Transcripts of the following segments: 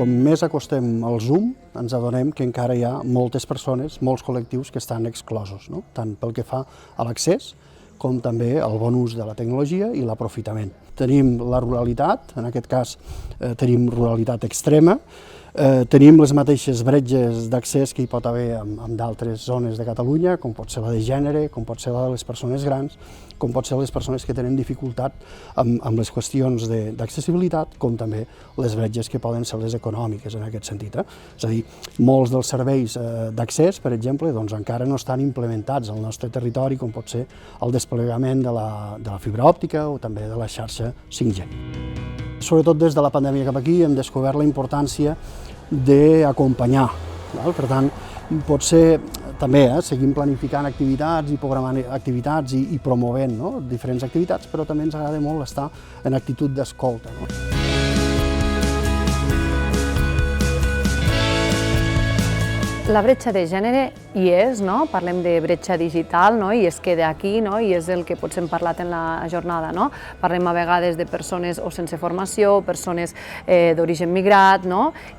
com més acostem al Zoom, ens adonem que encara hi ha moltes persones, molts col·lectius que estan exclosos, no? Tant pel que fa a l'accés com també al bon ús de la tecnologia i l'aprofitament. Tenim la ruralitat, en aquest cas tenim ruralitat extrema, tenim les mateixes bretxes d'accés que hi pot haver en d'altres zones de Catalunya, com pot ser la de gènere, com pot ser la de les persones grans, com pot ser les persones que tenen dificultat amb les qüestions d'accessibilitat, com també les bretxes que poden ser les econòmiques en aquest sentit. És a dir, molts dels serveis d'accés, per exemple, doncs encara no estan implementats al nostre territori, com pot ser el desplegament de la fibra òptica o també de la xarxa 5G. Sobretot des de la pandèmia cap aquí hem descobert la importància d'acompanyar. Per tant, potser també seguim planificant activitats i programant activitats i promovent diferents activitats, però també ens agrada molt estar en actitud d'escolta. La bretxa de gènere hi és, parlem de bretxa digital i es queda aquí i és el que potser hem parlat en la jornada. Parlem a vegades de persones o sense formació, persones d'origen migrat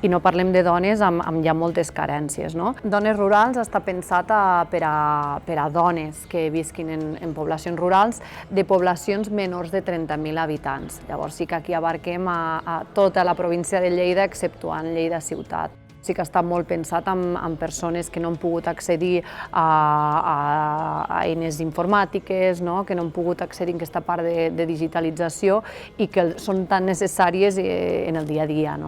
i no parlem de dones amb ja moltes carències. Dones rurals està pensat per a dones que visquin en poblacions rurals de poblacions menors de 30.000 habitants. Llavors sí que aquí abarquem a tota la província de Lleida, exceptuant Lleida ciutat. Sí que està molt pensat en persones que no han pogut accedir a eines informàtiques, que no han pogut accedir a aquesta part de digitalització i que són tan necessàries en el dia a dia.